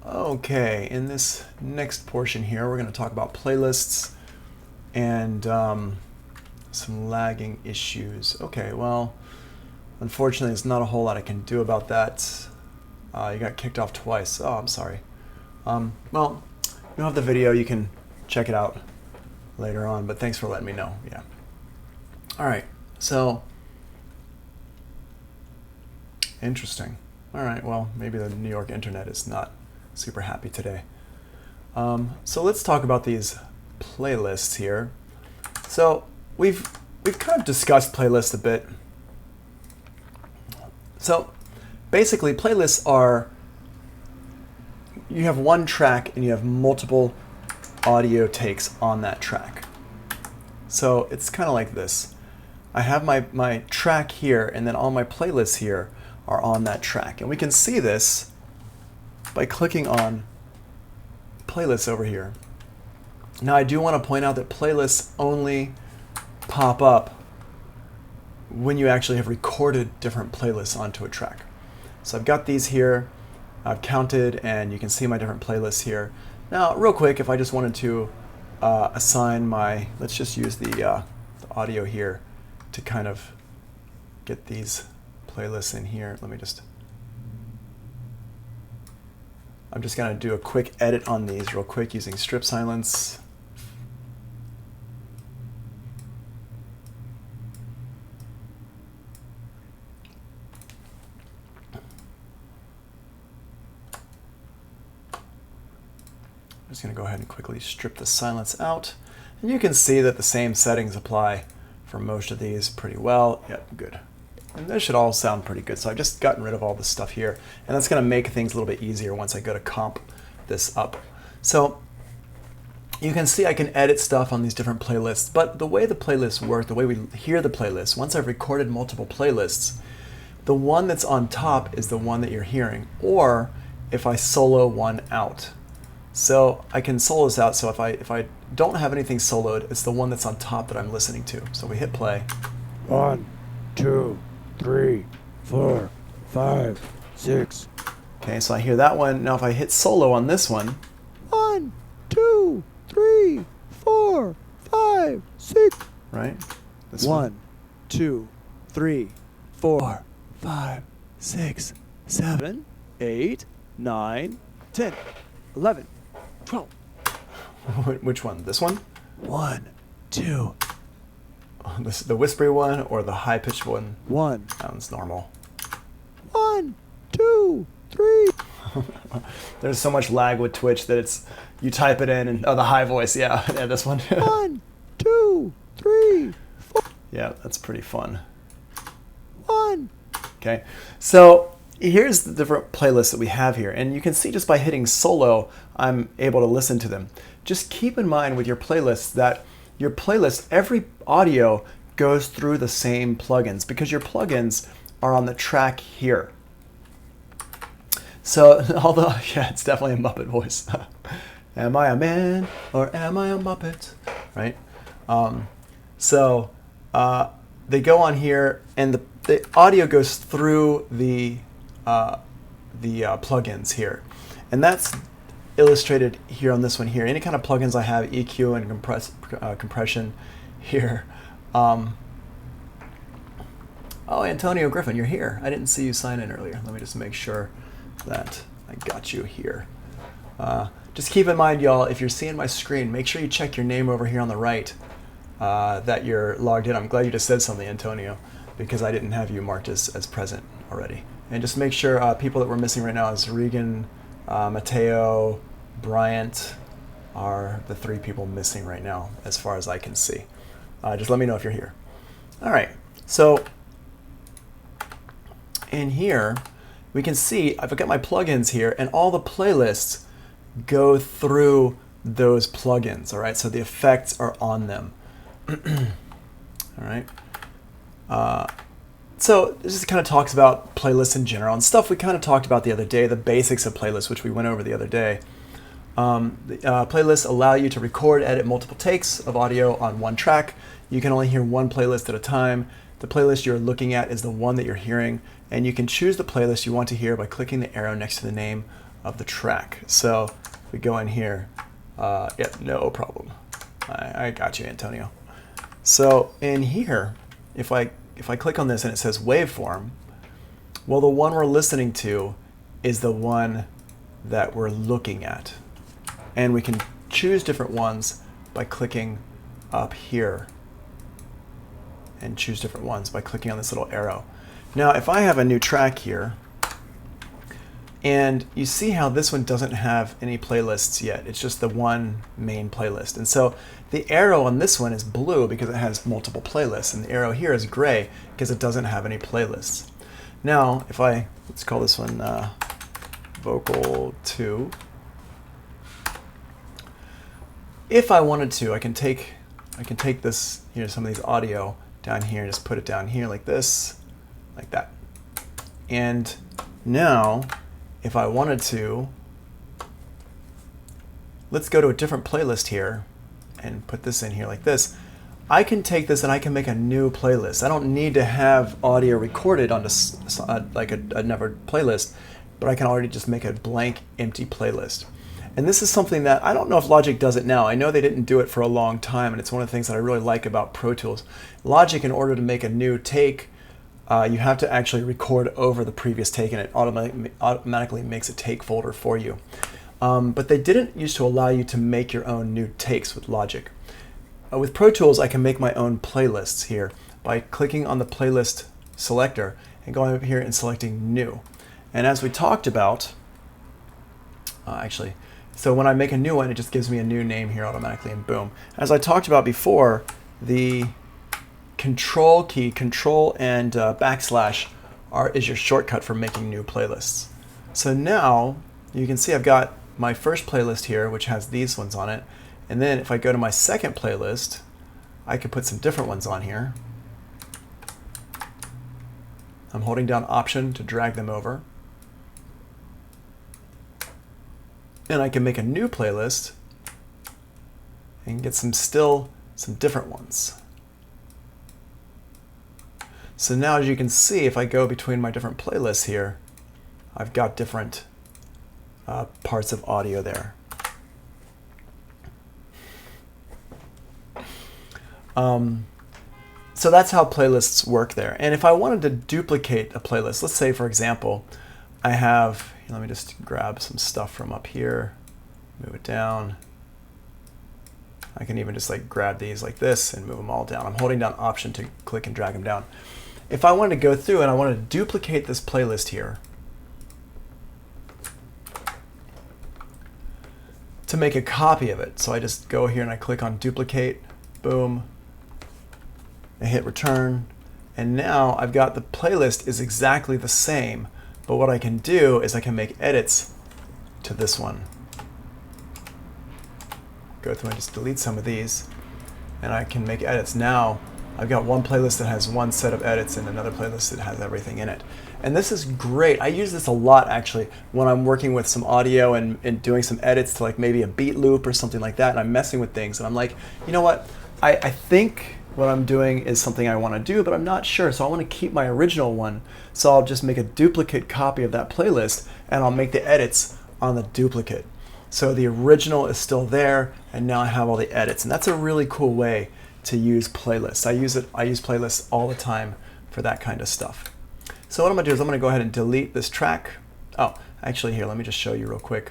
Okay, in this next portion here, we're going to talk about playlists and some lagging issues. Okay, well, unfortunately, there's not a whole lot I can do about that. You got kicked off twice. Oh, I'm sorry. Well, you have the video. You can check it out later on, but thanks for letting me know. Yeah. All right, so interesting. All right, well, maybe the New York internet is not super happy today. So let's talk about these playlists here. So we've kind of discussed playlists a bit. So basically, playlists are, you have one track and you have multiple audio takes on that track. So it's kind of like this. I have my track here, and then all my playlists here are on that track. And we can see this by clicking on playlists over here. Now I do want to point out that playlists only pop up when you actually have recorded different playlists onto a track. So I've got these here, I've counted, and you can see my different playlists here. Now real quick, if I just wanted to assign my, let's just use the audio here to kind of get these playlists in here. I'm just going to do a quick edit on these real quick using strip silence. I'm just going to go ahead and quickly strip the silence out. And you can see that the same settings apply for most of these pretty well. Yep, good. And this should all sound pretty good. So I've just gotten rid of all this stuff here. And that's going to make things a little bit easier once I go to comp this up. So you can see I can edit stuff on these different playlists. But the way the playlists work, the way we hear the playlists, once I've recorded multiple playlists, the one that's on top is the one that you're hearing. Or if I solo one out. So I can solo this out. So if I don't have anything soloed, it's the one that's on top that I'm listening to. So we hit play. 1, 2, 3, 4, 5, 6. Okay, so I hear that one. Now if I hit solo on this one. 1, 2, 3, 4, 5, 6. Right? This 1, 2, 3, 4, 5, 6, 7, 8, 9, 10, 11, 12. Which one? This one? 1, 2. This the whispery one or the high-pitched one? 1. That one's normal. 1, 2, 3. There's so much lag with Twitch that it's, you type it in and, oh, the high voice, yeah, yeah, this one. 1, 2, 3, 4. Yeah, that's pretty fun. 1. Okay, so here's the different playlists that we have here, and you can see just by hitting solo, I'm able to listen to them. Just keep in mind with your playlists that your playlist, every audio goes through the same plugins because your plugins are on the track here. So, although, yeah, it's definitely a Muppet voice. Am I a man or am I a Muppet? Right? They go on here, and the audio goes through the plugins here, and that's illustrated here on this one here. Any kind of plugins I have, EQ and compression here. Oh, Antonio Griffin, you're here. I didn't see you sign in earlier. Let me just make sure that I got you here. Just keep in mind, y'all, if you're seeing my screen, make sure you check your name over here on the right that you're logged in. I'm glad you just said something, Antonio, because I didn't have you marked as present already. And just make sure people that we're missing right now is Regan, Mateo, Bryant are the 3 people missing right now as far as I can see. Just let me know if you're here. All right, so in here we can see I've got my plugins here, and all the playlists go through those plugins. All right, so the effects are on them. All right. So this just kind of talks about playlists in general and stuff we kind of talked about the other day, the basics of playlists, which we went over the other day. Playlists allow you to record, edit multiple takes of audio on one track. You can only hear one playlist at a time. The playlist you're looking at is the one that you're hearing, and you can choose the playlist you want to hear by clicking the arrow next to the name of the track. So if we go in here, yep, no problem. I got you, Antonio. So in here, if I click on this and it says waveform, well, the one we're listening to is the one that we're looking at. And we can choose different ones by clicking up here and choose different ones by clicking on this little arrow. Now, if I have a new track here, and you see how this one doesn't have any playlists yet. It's just the one main playlist. And so the arrow on this one is blue because it has multiple playlists, and the arrow here is gray because it doesn't have any playlists. Now, if let's call this one Vocal 2. If I wanted to, I can take this, some of these audio down here and just put it down here like this, like that. And now, if I wanted to, let's go to a different playlist here and put this in here like this. I can take this and I can make a new playlist. I don't need to have audio recorded onto like another playlist, but I can already just make a blank, empty playlist. And this is something that I don't know if Logic does it now. I know they didn't do it for a long time, and it's one of the things that I really like about Pro Tools. Logic, in order to make a new take, you have to actually record over the previous take, and it automatically makes a take folder for you. But they didn't used to allow you to make your own new takes with Logic. With Pro Tools, I can make my own playlists here by clicking on the playlist selector and going over here and selecting new. And as we talked about, so when I make a new one, it just gives me a new name here automatically, and boom. As I talked about before, the Control key, Control and backslash is your shortcut for making new playlists. So now you can see I've got my first playlist here, which has these ones on it. And then if I go to my second playlist, I could put some different ones on here. I'm holding down Option to drag them over. And I can make a new playlist and get some different ones. So now, as you can see, if I go between my different playlists here, I've got different parts of audio there. So that's how playlists work there. And if I wanted to duplicate a playlist, let's say, for example, I have, let me just grab some stuff from up here, move it down. I can even just grab these like this and move them all down. I'm holding down Option to click and drag them down. If I wanted to go through and I wanted to duplicate this playlist here to make a copy of it, so I just go here and I click on Duplicate, boom, I hit Return, and now I've got the playlist is exactly the same, but what I can do is I can make edits to this one. Go through and just delete some of these, and I can make edits. Now I've got one playlist that has one set of edits and another playlist that has everything in it. And this is great. I use this a lot actually when I'm working with some audio and doing some edits to maybe a beat loop or something like that, and I'm messing with things and I'm like, you know what, I think what I'm doing is something I want to do, but I'm not sure, so I want to keep my original one. So I'll just make a duplicate copy of that playlist and I'll make the edits on the duplicate. So the original is still there, and now I have all the edits. And that's a really cool way to use playlists. I use playlists all the time for that kind of stuff. So what I'm gonna do is I'm gonna go ahead and delete this track. Oh, actually here, let me just show you real quick.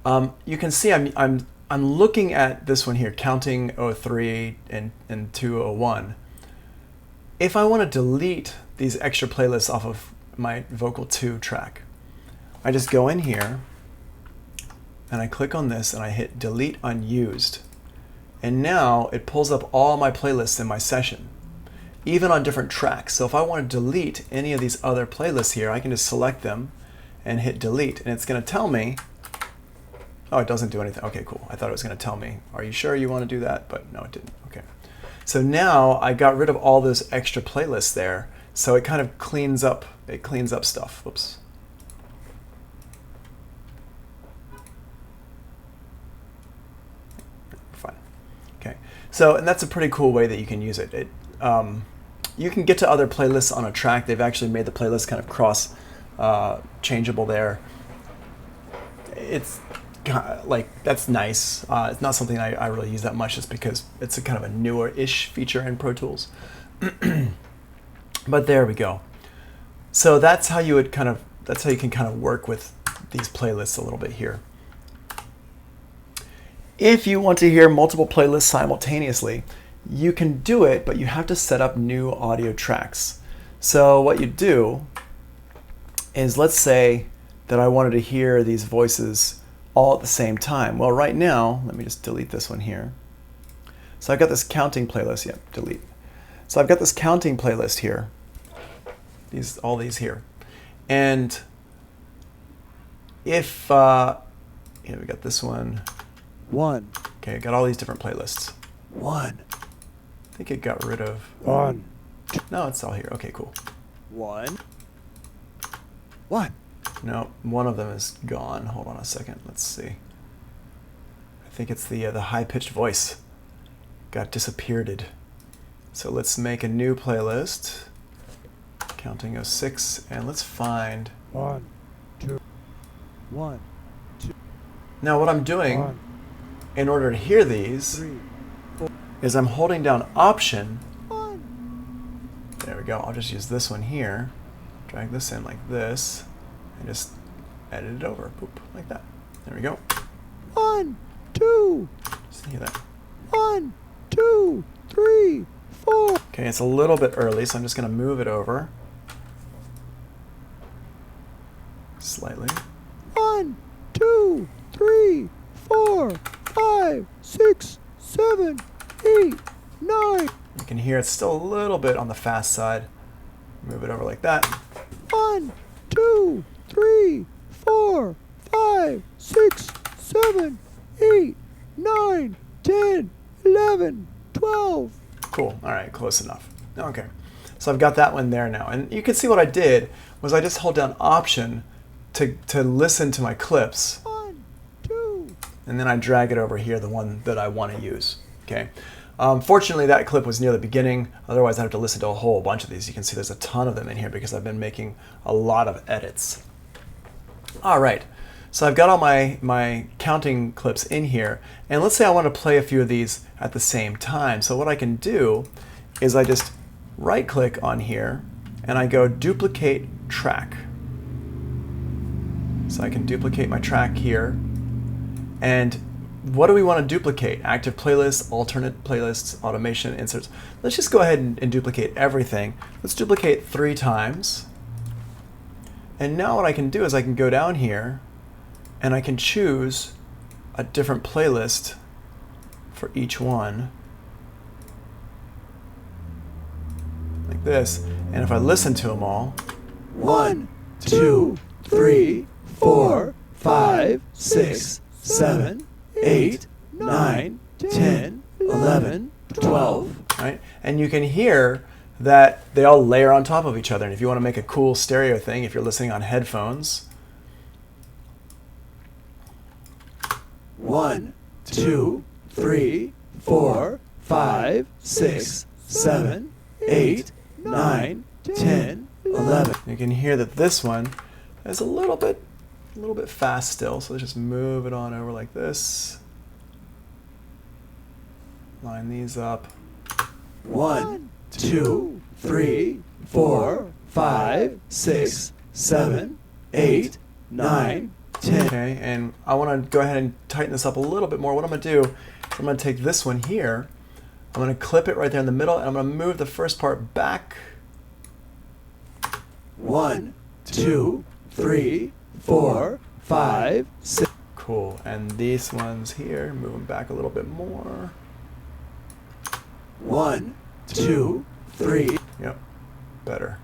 You can see I'm looking at this one here, counting 03 and 201. If I want to delete these extra playlists off of my Vocal 2 track, I just go in here and I click on this and I hit Delete Unused. And now it pulls up all my playlists in my session, even on different tracks. So if I want to delete any of these other playlists here, I can just select them and hit delete, and it's going to tell me, oh, it doesn't do anything. Okay, cool. I thought it was going to tell me, are you sure you want to do that? But no, it didn't. Okay. So now I got rid of all those extra playlists there. So it kind of cleans up stuff. Whoops. Fine. Okay. So, and that's a pretty cool way that you can use it. You can get to other playlists on a track. They've actually made the playlist kind of cross changeable there. it's like, that's nice. It's not something I really use that much just because it's a kind of a newer-ish feature in Pro Tools. But there we go. So that's how you would that's how you can kind of work with these playlists a little bit here. If you want to hear multiple playlists simultaneously, you can do it, but you have to set up new audio tracks. So what you do is, let's say that I wanted to hear these voices all at the same time. Well, right now, let me just delete this one here. So I've got this counting playlist. Yep, delete. So I've got this counting playlist here. All these here. And if, we got this one. 1. Okay, I got all these different playlists. 1. I think it got rid of... 1. No, it's all here. Okay, cool. 1. 1. No, one of them is gone. Hold on a second. Let's see. I think it's the high-pitched voice. Got disappeared. So let's make a new playlist. Counting 06, and let's find... 1, 2, 1, 2. Now what I'm doing 1, in order to hear these 3, 4. is I'm holding down Option. 1. There we go. I'll just use this one here. Drag this in like this, and just edit it over. Boop, like that. There we go. 1, 2. Just hear that. 1, 2, 3, 4. Okay, it's a little bit early, so I'm just going to move it over. Slightly. 1, 2, 3, 4, 5, 6, 7, 8, 9. You can hear it's still a little bit on the fast side. Move it over like that. 1, 2, 3, 4, 5, 6, 7, 8, 9, 10, 11, 12. Cool. All right, close enough. Okay. So I've got that one there now. And you can see what I did was I just hold down Option to listen to my clips. 1, 2. And then I drag it over here, the one that I want to use. Okay. Fortunately, that clip was near the beginning. Otherwise, I'd have to listen to a whole bunch of these. You can see there's a ton of them in here because I've been making a lot of edits. All right. So I've got all my counting clips in here. And let's say I want to play a few of these at the same time. So what I can do is I just right-click on here, and I go Duplicate Track. So I can duplicate my track here. And what do we want to duplicate? Active playlists, alternate playlists, automation, inserts. Let's just go ahead and duplicate everything. Let's duplicate 3 times. And now what I can do is I can go down here and I can choose a different playlist for each one. Like this. And if I listen to them all, 1, 2, 3, 4, 5, 6, 7, 8, 9, 10, 11, 12. right? And you can hear that they all layer on top of each other. And if you want to make a cool stereo thing, if you're listening on headphones, 1, 2, 3, 4, 5, 6, 7, 8, 9, 10, 11. you can hear that this one is a little bit fast still. So let's just move it on over like this. Line these up. 1, 2, 3, 4, 5, 6, 7, 8, 9, 10. Okay, and I want to go ahead and tighten this up a little bit more. What I'm going to do is I'm going to take this one here. I'm going to clip it right there in the middle, and I'm going to move the first part back. 1, 2, 3, 4, 5, 6. Cool. And these ones here, move them back a little bit more. 1, 2, 3. Yep, better.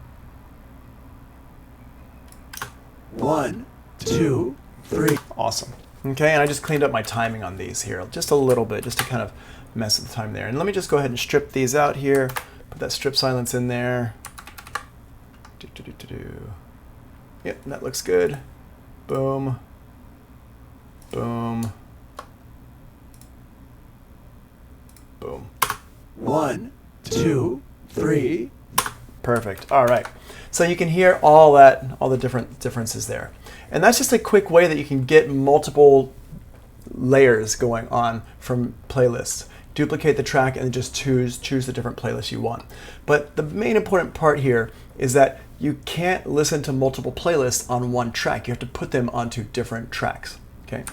1, 2, 3. Awesome. Okay, and I just cleaned up my timing on these here just a little bit, just to kind of mess with the time there. And let me just go ahead and strip these out here. Put that strip silence in there. Yep, that looks good. Boom. Boom. Boom. 1, 2, 3. Perfect. All right. So you can hear all the different differences there. And that's just a quick way that you can get multiple layers going on from playlists. Duplicate the track and then just choose the different playlists you want. But the main important part here is that you can't listen to multiple playlists on one track. You have to put them onto different tracks. Okay.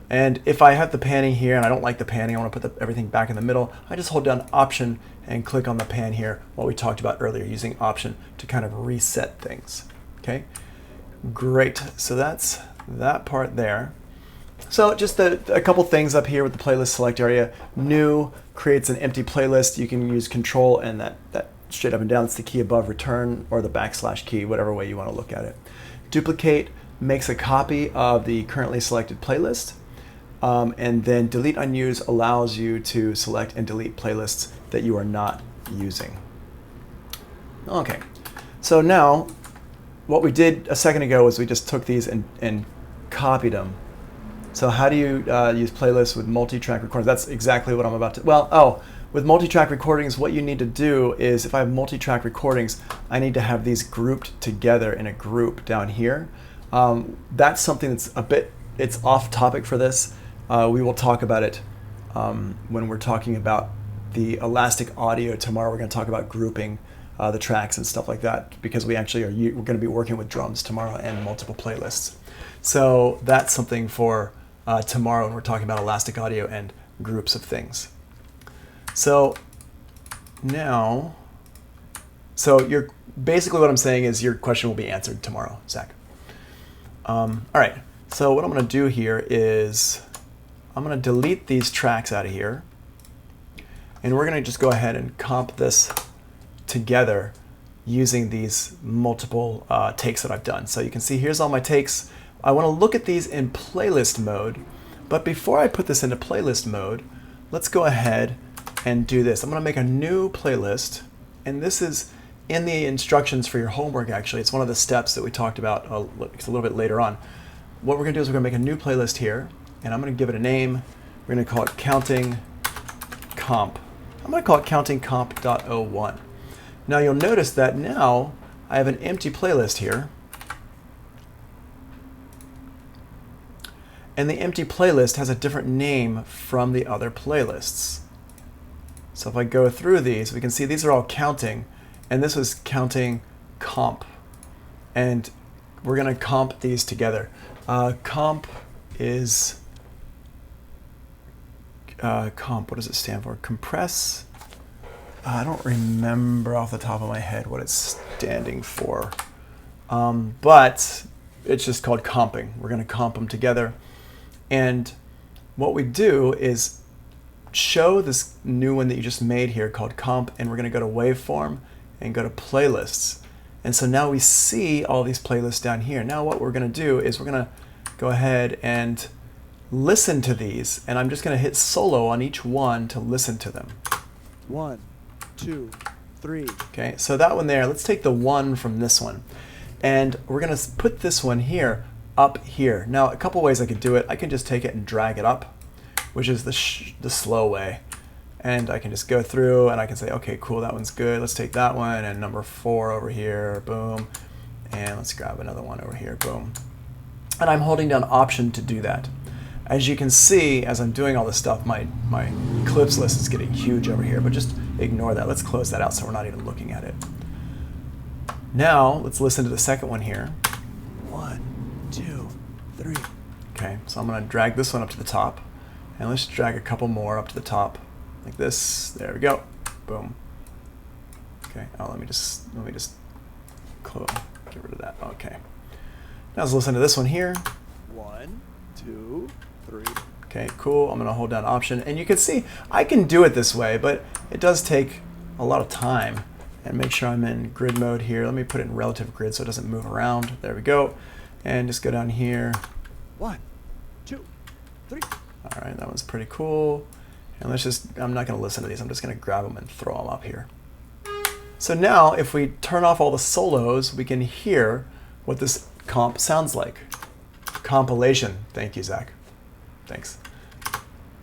And if I have the panning here and I don't like the panning, I want to put everything back in the middle, I just hold down Option and click on the pan here, what we talked about earlier, using Option to kind of reset things. Okay, great. So that's that part there. So just a couple things up here with the playlist select area. New creates an empty playlist. You can use Control and that straight up and down. It's the key above return or the / key, whatever way you want to look at it. Duplicate makes a copy of the currently selected playlist. And then delete unused allows you to select and delete playlists that you are not using. Okay, so now what we did a second ago was we just took these and copied them. So how do you use playlists with multi-track recordings? That's exactly what I'm about to, with multi-track recordings, what you need to do is if I have multi-track recordings, I need to have these grouped together in a group down here. That's something that's it's off topic for this. We will talk about it when we're talking about the elastic audio tomorrow. We're going to talk about grouping the tracks and stuff like that because we're going to be working with drums tomorrow and multiple playlists. So that's something for tomorrow when we're talking about elastic audio and groups of things. So now, you're basically what I'm saying is your question will be answered tomorrow, Zach. All right. So what I'm going to do here is I'm going to delete these tracks out of here, and we're going to just go ahead and comp this together using these multiple takes that I've done. So you can see here's all my takes. I want to look at these in playlist mode, but before I put this into playlist mode, let's go ahead and do this. I'm going to make a new playlist, and this is in the instructions for your homework actually. It's one of the steps that we talked about a little bit later on. What we're going to do is we're going to make a new playlist here, and I'm going to give it a name. We're going to call it Counting Comp. I'm going to call it Counting Comp.01. Now you'll notice that now I have an empty playlist here. And the empty playlist has a different name from the other playlists. So if I go through these, we can see these are all counting, and this was Counting Comp. And we're going to comp these together. Comp is comp. What does it stand for? Compress. I don't remember off the top of my head what it's standing for, but it's just called comping. We're going to comp them together, and what we do is show this new one that you just made here called comp, and we're going to go to waveform and go to playlists. And so now we see all these playlists down here. Now what we're going to do is we're going to go ahead and listen to these, and I'm just going to hit solo on each one to listen to them. 1, 2, 3. Okay, so that one there, let's take the one from this one, and we're going to put this one here up here. Now a couple ways I could do it. I can just take it and drag it up, which is the slow way, and I can just go through and I can say, okay, cool, that one's good. Let's take that one and number 4 over here, boom, and let's grab another one over here, boom. And I'm holding down Option to do that. As you can see, as I'm doing all this stuff, my clips list is getting huge over here, but just ignore that. Let's close that out so we're not even looking at it. Now, let's listen to the second one here. 1, 2, 3. Okay, so I'm going to drag this one up to the top, and let's drag a couple more up to the top, like this. There we go. Boom. Okay. Oh, let me just close. Get rid of that. Okay. Now let's listen to this one here. 1, 2, 3. Okay, cool. I'm going to hold down Option, and you can see I can do it this way, but it does take a lot of time. And make sure I'm in grid mode here. Let me put it in relative grid so it doesn't move around. There we go. And just go down here. 1, 2, 3. All right, that one's pretty cool. And I'm not going to listen to these. I'm just going to grab them and throw them up here. So now if we turn off all the solos, we can hear what this comp sounds like. Compilation. Thank you, Zach. Thanks.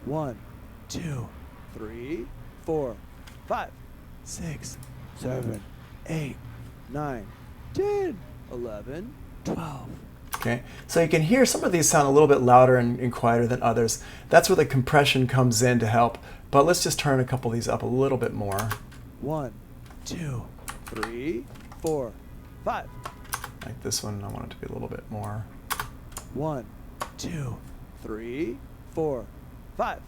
1, 2, 3, 4, 5, 6, 7, 8, 9, 10, 11, 12. Okay, so you can hear some of these sound a little bit louder and quieter than others. That's where the compression comes in to help. But let's just turn a couple of these up a little bit more. 1, 2, 3, 4, 5. Like this one, I want it to be a little bit more. 1, 2, 3, 4, 5,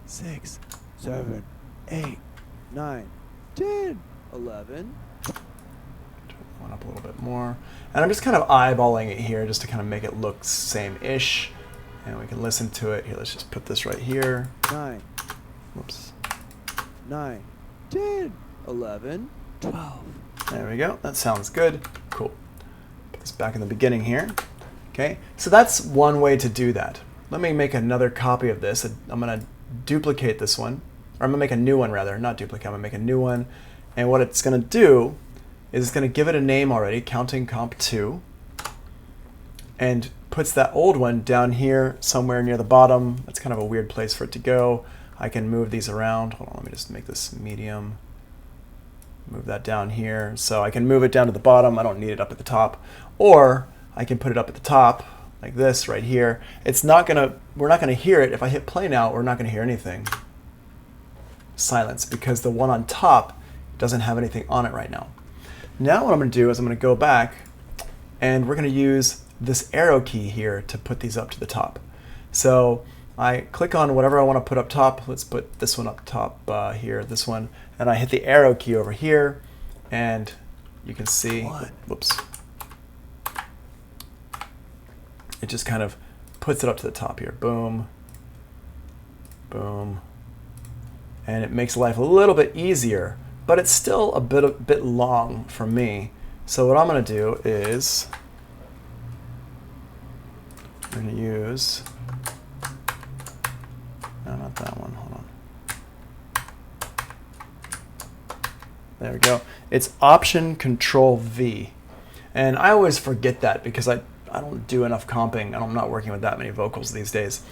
6, 7, 8, 9, 10, 11. Turn one up a little bit more. And I'm just kind of eyeballing it here just to kind of make it look same-ish. And we can listen to it. Here, let's just put this right here. 9, Whoops. 9, 10, 11, 12. There we go. That sounds good. Cool. Put this back in the beginning here. Okay, so that's one way to do that. Let me make another copy of this. I'm going to duplicate this one. Or I'm going to make a new one, rather. Not duplicate. I'm going to make a new one. And what it's going to do is it's going to give it a name already, Counting Comp 2. And puts that old one down here somewhere near the bottom. That's kind of a weird place for it to go. I can move these around. Hold on, let me just make this medium. Move that down here. So I can move it down to the bottom. I don't need it up at the top. Or I can put it up at the top like this right here. It's not gonna, we're not gonna hear it. If I hit play now, we're not gonna hear anything. Silence, because the one on top doesn't have anything on it right now. Now what I'm gonna do is I'm gonna go back and we're gonna use this arrow key here to put these up to the top. So I click on whatever I want to put up top. Let's put this one up top here, this one, and I hit the arrow key over here, and you can see, whoops, it just kind of puts it up to the top here. Boom, boom, and it makes life a little bit easier, but it's still a bit long for me. So what I'm going to do is I'm going to use, no, not that one, hold on. There we go. It's Option Control V. And I always forget that because I don't do enough comping. I'm not working with that many vocals these days.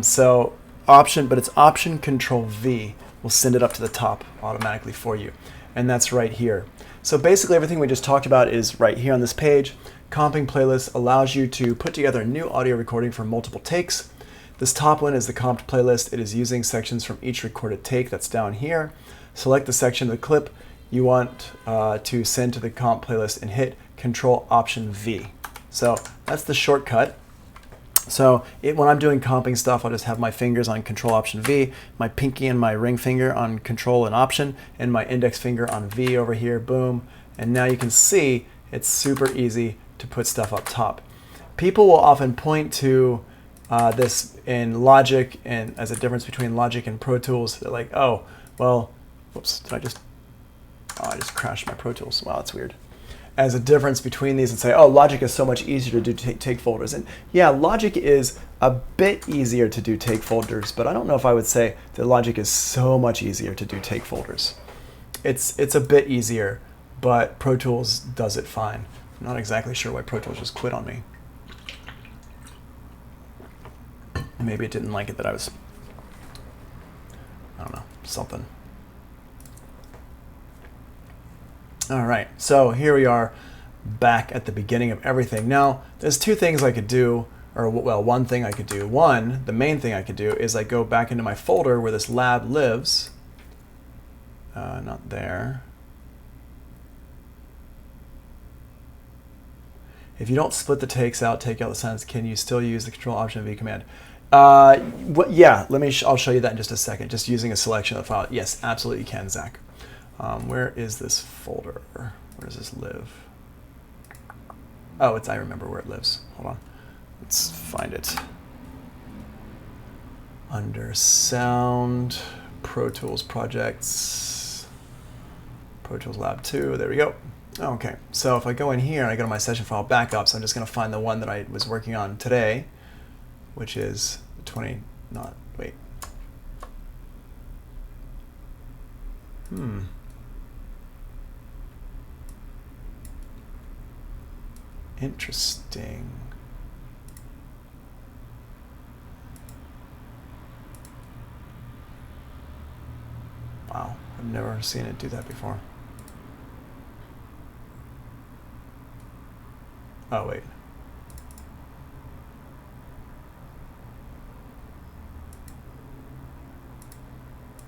So but it's Option Control V will send it up to the top automatically for you. And that's right here. So basically everything we just talked about is right here on this page. Comping playlist allows you to put together a new audio recording for multiple takes. This top one is the comped playlist. It is using sections from each recorded take that's down here. Select the section of the clip you want to send to the comp playlist and hit Control Option V. So that's the shortcut. So when I'm doing comping stuff, I'll just have my fingers on Control Option V, my pinky and my ring finger on Control and Option, and my index finger on V over here, boom. And now you can see it's super easy to put stuff up top. People will often point to this in Logic and as a difference between Logic and Pro Tools. They're like, oh, well, whoops, I just crashed my Pro Tools. Wow, that's weird. As a difference between these and say, oh, Logic is so much easier to do take folders. And yeah, Logic is a bit easier to do take folders, but I don't know if I would say that Logic is so much easier to do take folders. It's a bit easier, but Pro Tools does it fine. I'm not exactly sure why Pro Tools just quit on me. Maybe it didn't like it that I was, I don't know, something. All right, so here we are back at the beginning of everything. Now, there's two things I could do, or well, one thing I could do. One, the main thing I could do is I go back into my folder where this lab lives. Not there. If you don't split the takes out, take out the sentence, can you still use the Control Option V command? Yeah, I'll show you that in just a second. Just using a selection of the file. Yes, absolutely you can, Zach. Where is this folder? Where does this live? Oh, I remember where it lives. Hold on. Let's find it. Under Sound, Pro Tools Projects, Pro Tools Lab 2. There we go. Okay, so if I go in here and I go to my session file backups, I'm just going to find the one that I was working on today, which is 20, not, wait. Interesting. Wow, I've never seen it do that before. Oh, wait.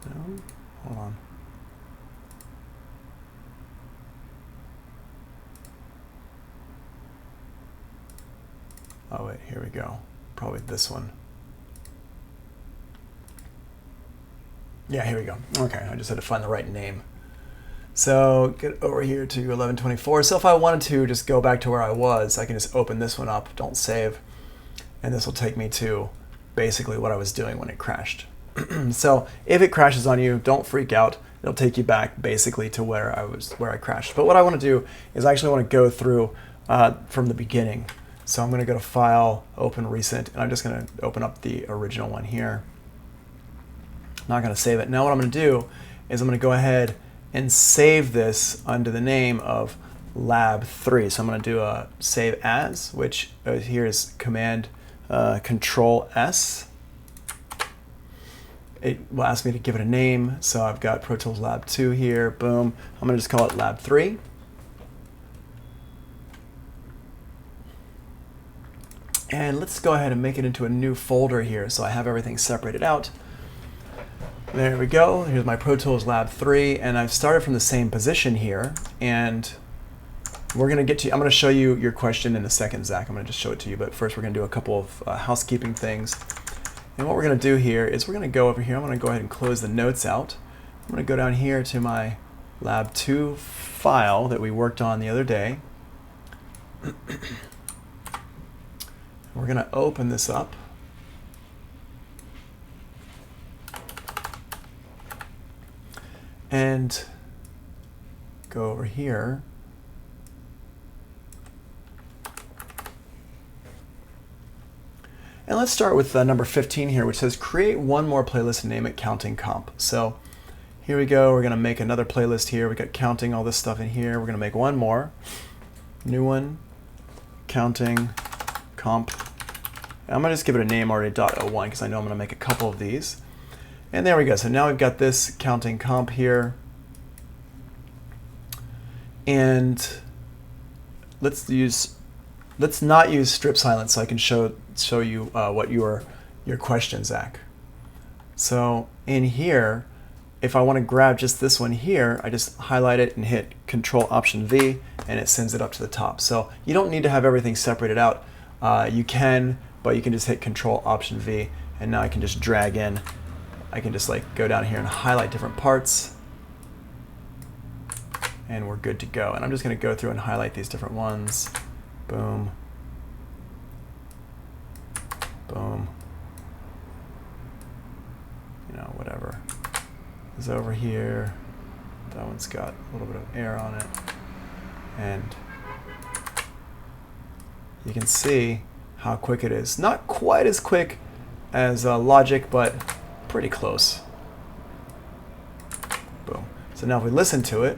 No, hold on. Oh, wait, here we go. Probably this one. Yeah, here we go. Okay, I just had to find the right name. So get over here to 1124. So if I wanted to just go back to where I was, I can just open this one up, don't save, and this will take me to basically what I was doing when it crashed. So if it crashes on you, don't freak out. It'll take you back basically to where I crashed. But what I want to do is I actually want to go through from the beginning. So I'm going to go to File, Open Recent, and I'm just going to open up the original one here. Not going to save it. Now what I'm going to do is I'm going to go ahead and save this under the name of Lab 3. So I'm going to do a Save As, which here is Command Control S. It will ask me to give it a name. So I've got Pro Tools Lab 2 here. Boom. I'm going to just call it Lab 3. And let's go ahead and make it into a new folder here so I have everything separated out. There we go. Here's my Pro Tools Lab 3, and I've started from the same position here. And we're going to get to, I'm going to show you your question in a second, Zach. I'm going to just show it to you, but first we're going to do a couple of housekeeping things. And what we're going to do here is we're going to go over here. I'm going to go ahead and close the notes out. I'm going to go down here to my Lab 2 file that we worked on the other day. We're going to open this up. And go over here. And let's start with number 15 here, which says create one more playlist and name it Counting Comp. So here we go. We're going to make another playlist here. We got counting, all this stuff in here. We're going to make one more. New one. Counting Comp. I'm going to just give it a name already, .01, because I know I'm going to make a couple of these. And there we go. So now we've got this Counting Comp here. And let's not use strip silence so I can show you what your question, Zach. So in here, if I want to grab just this one here, I just highlight it and hit Control-Option-V, and it sends it up to the top. So you don't need to have everything separated out. You can, but you can just hit Control-Option-V, and now I can just drag in. I can just like go down here and highlight different parts, and we're good to go. And I'm just going to go through and highlight these different ones. Boom. Boom. You know, whatever is over here. That one's got a little bit of air on it. And you can see how quick it is. Not quite as quick as Logic, but pretty close. Boom. So now if we listen to it,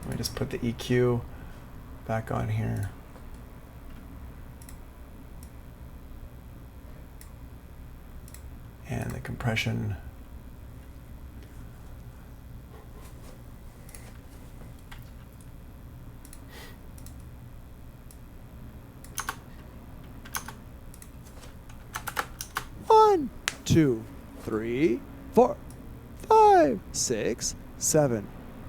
let me just put the EQ back on here. And the compression. One, 2, 3, 4, 5, 6, 7,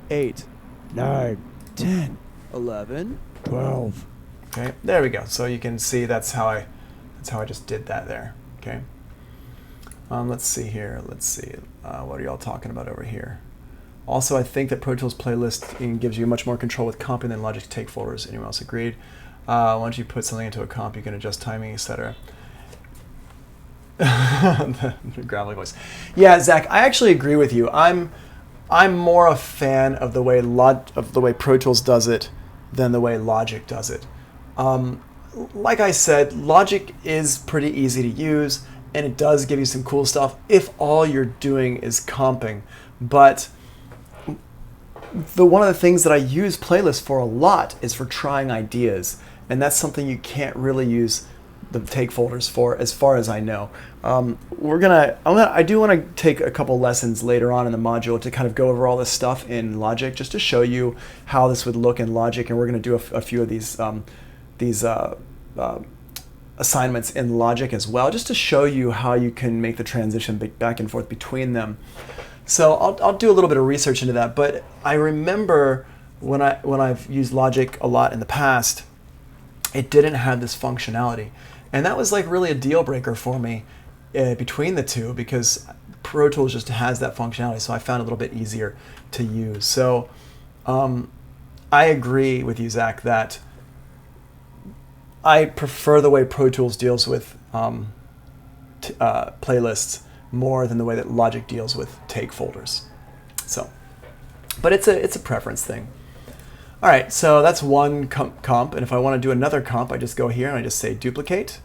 8, 9, 10, 11, 12. Okay, there we go. So you can see that's how I just did that there. Okay. Let's see here. Let's see. What are y'all talking about over here? Also, I think that Pro Tools playlist gives you much more control with comping than Logic take folders. Anyone else agreed? Once you put something into a comp, you can adjust timing, etc. The gravelly voice. Yeah, Zach, I actually agree with you. I'm more a fan of the way Pro Tools does it than the way Logic does it. Like I said, Logic is pretty easy to use, and it does give you some cool stuff if all you're doing is comping. But one of the things that I use playlists for a lot is for trying ideas, and that's something you can't really use the take folders for, as far as I know. I do want to take a couple lessons later on in the module to kind of go over all this stuff in Logic, just to show you how this would look in Logic, and we're going to do a few of these assignments in Logic as well, just to show you how you can make the transition back and forth between them. So I'll do a little bit of research into that. But I remember when I've used Logic a lot in the past, it didn't have this functionality, and that was like really a deal breaker for me between the two, because Pro Tools just has that functionality. So I found it a little bit easier to use. So I agree with you, Zach, that I prefer the way Pro Tools deals with playlists more than the way that Logic deals with take folders. So, but it's a preference thing. All right, so that's one comp, and if I want to do another comp, I just go here and I just say duplicate,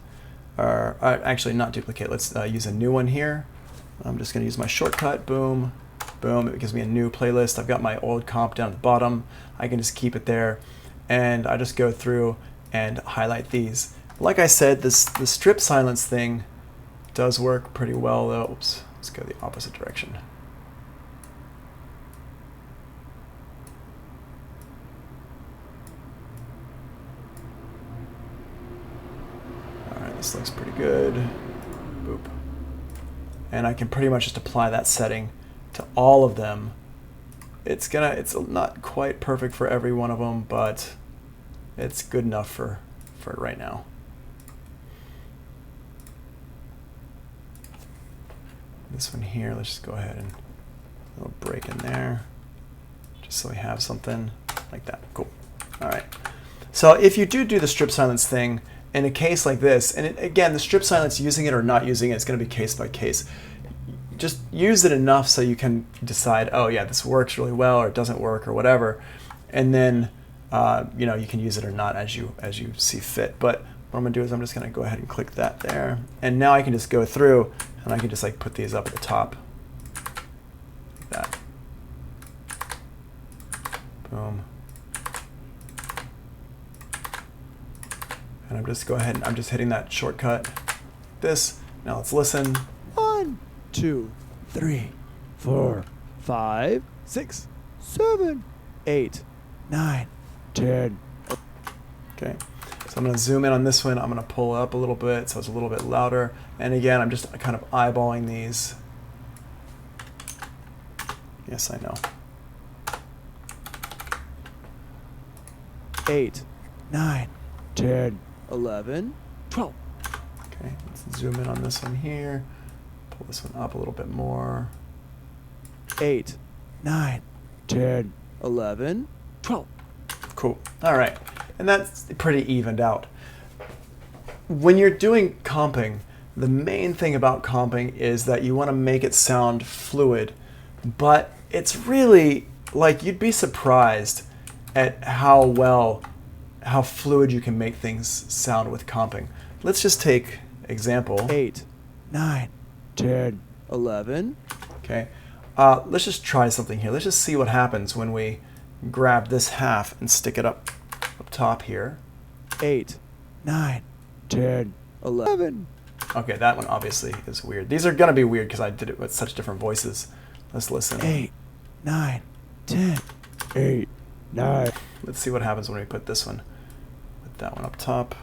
or actually not duplicate. Let's use a new one here. I'm just going to use my shortcut. Boom, boom. It gives me a new playlist. I've got my old comp down at the bottom. I can just keep it there, and I just go through and highlight these. Like I said, the strip silence thing does work pretty well, though. Oops, let's go the opposite direction. All right, this looks pretty good. Boop. And I can pretty much just apply that setting to all of them. It's not quite perfect for every one of them, but it's good enough for right now. This one here, let's just go ahead and a little break in there, just so we have something like that. Cool. All right. So if you do the strip silence thing in a case like this, and again, the strip silence, using it or not using it, is going to be case by case. Just use it enough so you can decide, oh yeah, this works really well, or it doesn't work, or whatever, and then you can use it or not as you see fit. But what I'm gonna do is I'm just gonna go ahead and click that there, and now I can just go through and I can just like put these up at the top, like that. Boom. And I'm just hitting that shortcut. This. Now let's listen. 1, 2, 3, 4, 5, 6, 7, 8, 9, 10. Okay, so I'm going to zoom in on this one. I'm going to pull it up a little bit so it's a little bit louder. And again, I'm just kind of eyeballing these. Yes, I know. 8, 9, 10, 11, 12. Okay, let's zoom in on this one here. Pull this one up a little bit more. 8, 9, 10, 11, 12. Cool. All right. And that's pretty evened out. When you're doing comping, the main thing about comping is that you want to make it sound fluid, but it's really, like, you'd be surprised at how fluid you can make things sound with comping. Let's just take example. 8, 9, 10, 11. Okay. Let's just try something here. Let's just see what happens when we grab this half and stick it up top here. 8, 9, 10, 11. Okay, that one obviously is weird. These are going to be weird because I did it with such different voices. Let's listen. 8, 9, 10, 8, 9. Let's see what happens when we put this one. Put that one up top.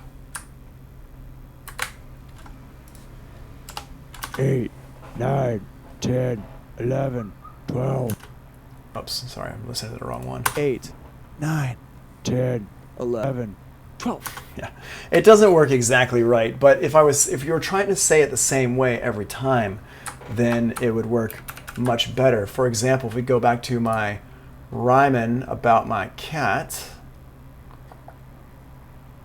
8, 9, 10, 11, 12. Oops, sorry, I'm listening to the wrong one. 8, 9, 10, 11, 12. Yeah, it doesn't work exactly right, but if you were trying to say it the same way every time, then it would work much better. For example, if we go back to my rhyming about my cat,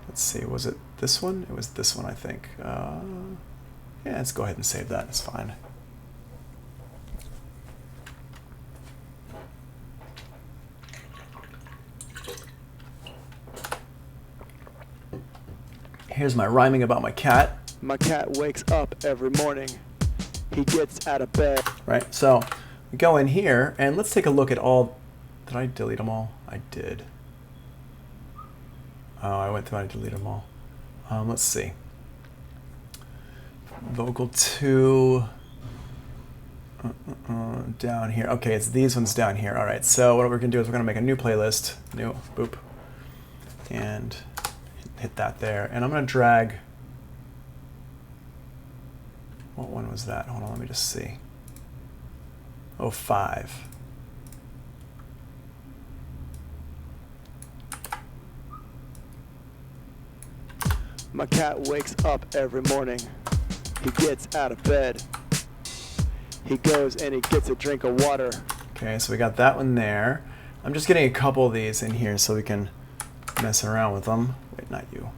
let's see, was it this one? It was this one, I think. Yeah, let's go ahead and save that. It's fine. Here's my rhyming about my cat. My cat wakes up every morning. He gets out of bed. Right, so we go in here and let's take a look at all. Did I delete them all? I did. Oh, I went through and I deleted them all. Let's see. Vocal 2. Down here. Okay, it's these ones down here. All right, so what we're going to do is we're going to make a new playlist. New, boop. And hit that there. And I'm going to drag, what one was that? Hold on, let me just see. Oh, 5. My cat wakes up every morning. He gets out of bed. He goes and he gets a drink of water. Okay, so we got that one there. I'm just getting a couple of these in here so we can mess around with them. Wait, not you.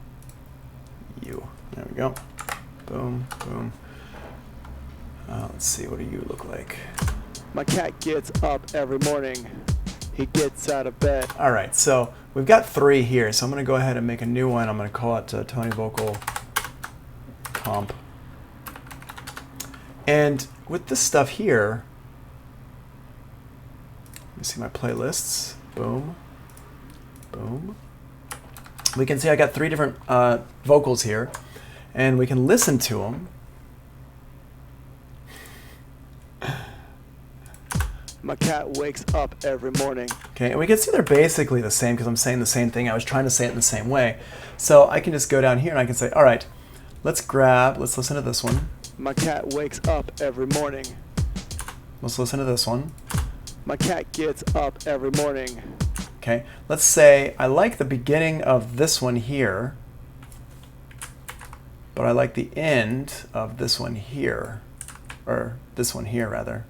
You. There we go. Boom, boom. Let's see, what do you look like? My cat gets up every morning. He gets out of bed. All right, so we've got 3 here, so I'm going to go ahead and make a new one. I'm going to call it Tony Vocal Comp. And with this stuff here, let me see my playlists. Boom, boom. We can see I got 3 different vocals here, and we can listen to them. My cat wakes up every morning. Okay, and we can see they're basically the same because I'm saying the same thing. I was trying to say it in the same way. So I can just go down here and I can say, all right, let's listen to this one. My cat wakes up every morning. Let's listen to this one. My cat gets up every morning. Okay, let's say I like the beginning of this one here, but I like the end of this one here, or this one here rather.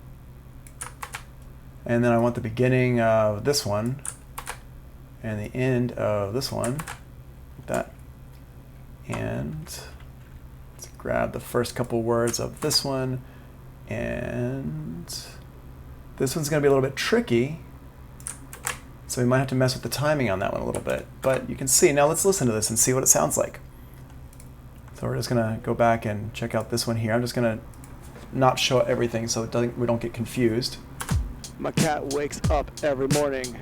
And then I want the beginning of this one and the end of this one, like that. And let's grab the first couple words of this one, and this one's going to be a little bit tricky, so we might have to mess with the timing on that one a little bit. But you can see, now let's listen to this and see what it sounds like. So we're just going to go back and check out this one here. I'm just going to not show everything so we don't get confused. My cat wakes up every morning.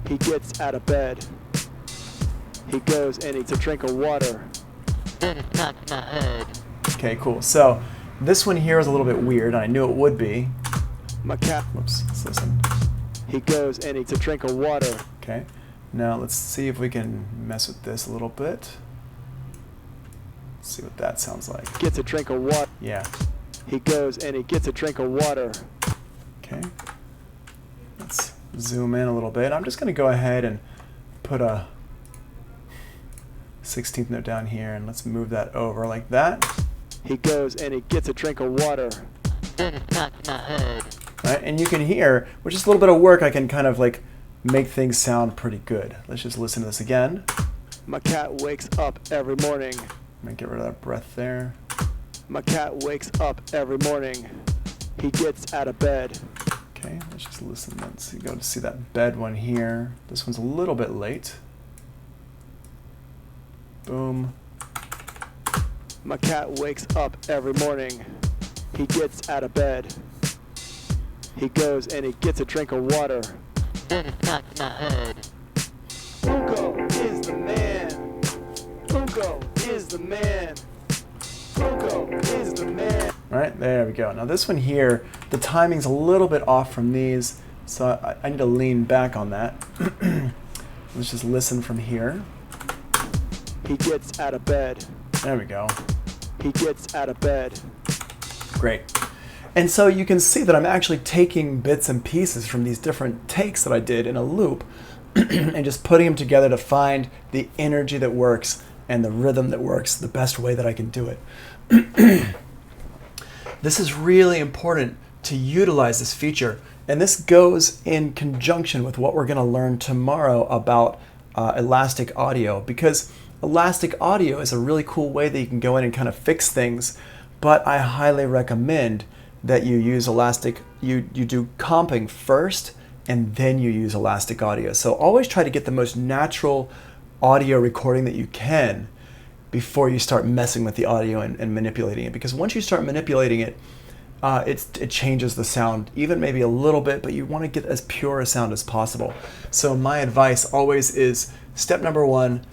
He gets out of bed. He goes and eats a drink of water. Okay, cool. So this one here is a little bit weird, and I knew it would be. My cat. Whoops, let's listen. He goes and eats a drink of water. Okay, now let's see if we can mess with this a little bit. Let's see what that sounds like. Gets a drink of water. Yeah. He goes and he gets a drink of water. Okay. Let's zoom in a little bit. I'm just going to go ahead and put a 16th note down here, and let's move that over like that. He goes and he gets a drink of water. Right, and you can hear, with just a little bit of work, I can kind of like make things sound pretty good. Let's just listen to this again. My cat wakes up every morning. I'm going to get rid of that breath there. My cat wakes up every morning. He gets out of bed. Okay, let's just listen. Let's go to see that bed one here. This one's a little bit late. Boom. My cat wakes up every morning. He gets out of bed. He goes and he gets a drink of water. Ugo is the man. Ugo is the man. Ugo is the man. All right, there we go. Now this one here, the timing's a little bit off from these, so I need to lean back on that. Let's just listen from here. He gets out of bed. There we go. He gets out of bed. Great. And so you can see that I'm actually taking bits and pieces from these different takes that I did in a loop and just putting them together to find the energy that works and the rhythm that works the best way that I can do it. This is really important to utilize this feature, and this goes in conjunction with what we're going to learn tomorrow about elastic audio, because elastic audio is a really cool way that you can go in and kind of fix things, but I highly recommend that you use you do comping first and then you use elastic audio. So always try to get the most natural audio recording that you can before you start messing with the audio and manipulating it, because once you start manipulating it, it changes the sound even maybe a little bit, but you want to get as pure a sound as possible. So my advice always is, step number 1,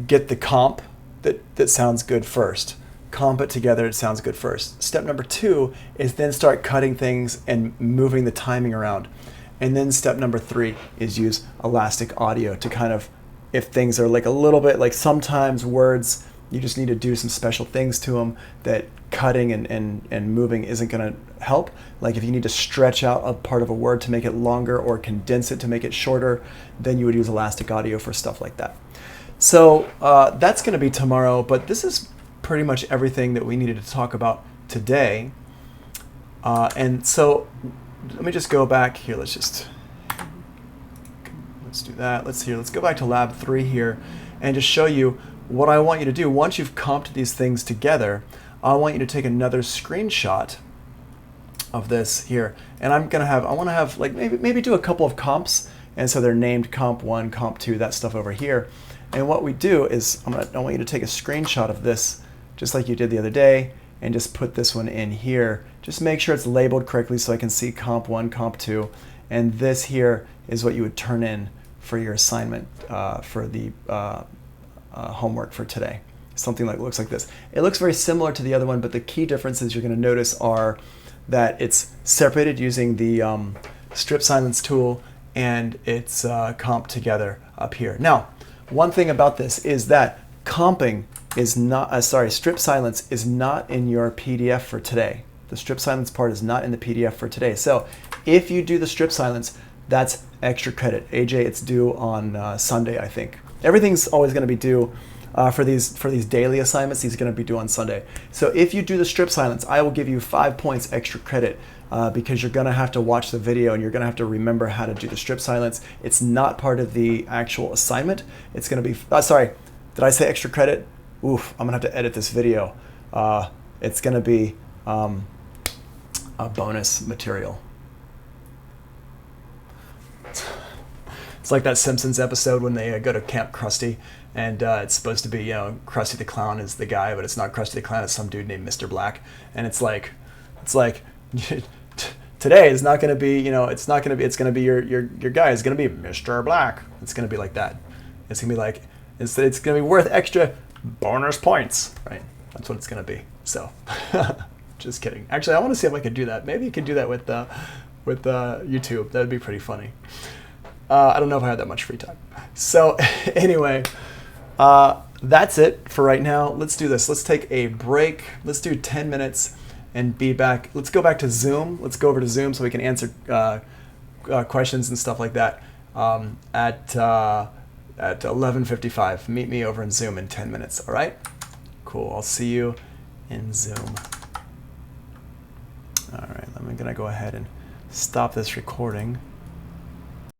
get the comp that sounds good first. Comp it together, it sounds good first. Step number 2 is then start cutting things and moving the timing around. And then step number 3 is use elastic audio to kind of if things are like a little bit, like sometimes words, you just need to do some special things to them that cutting and moving isn't going to help. Like if you need to stretch out a part of a word to make it longer or condense it to make it shorter, then you would use elastic audio for stuff like that. So that's going to be tomorrow, but this is pretty much everything that we needed to talk about today. And so let me just go back here. Let's do that. Let's go back to lab 3 here and just show you what I want you to do. Once you've comped these things together, I want you to take another screenshot of this here. And I want to have like maybe do a couple of comps. And so they're named comp 1, comp 2, that stuff over here. And what we do is I want you to take a screenshot of this just like you did the other day and just put this one in here. Just make sure it's labeled correctly so I can see comp 1, comp 2. And this here is what you would turn in for your assignment for the homework for today. Something like looks like this. It looks very similar to the other one, but the key differences you're going to notice are that it's separated using the strip silence tool and it's comped together up here. Now, one thing about this is that comping is not, strip silence is not in your PDF for today. The strip silence part is not in the PDF for today. So if you do the strip silence, that's extra credit. AJ, it's due on Sunday, I think. Everything's always going to be due for these daily assignments. These are going to be due on Sunday. So if you do the strip silence, I will give you 5 points extra credit because you're going to have to watch the video and you're going to have to remember how to do the strip silence. It's not part of the actual assignment. It's going to be, sorry, did I say extra credit? Oof, I'm going to have to edit this video. It's going to be a bonus material. It's like that Simpsons episode when they go to Camp Krusty, and it's supposed to be, Krusty the Clown is the guy, but it's not Krusty the Clown. It's some dude named Mr. Black, and it's like today is not going to be, it's going to be your guy is going to be Mr. Black. It's going to be like that. It's going to be like it's going to be worth extra bonus points, right? That's what it's going to be. So, just kidding. Actually, I want to see if I could do that. Maybe you could do that with YouTube. That would be pretty funny. I don't know if I had that much free time. So anyway, that's it for right now. Let's do this. Let's take a break. Let's do 10 minutes and be back. Let's go back to Zoom. Let's go over to Zoom so we can answer questions and stuff like that at 11:55. Meet me over in Zoom in 10 minutes. All right? Cool. I'll see you in Zoom. All right. I'm going to go ahead and stop this recording.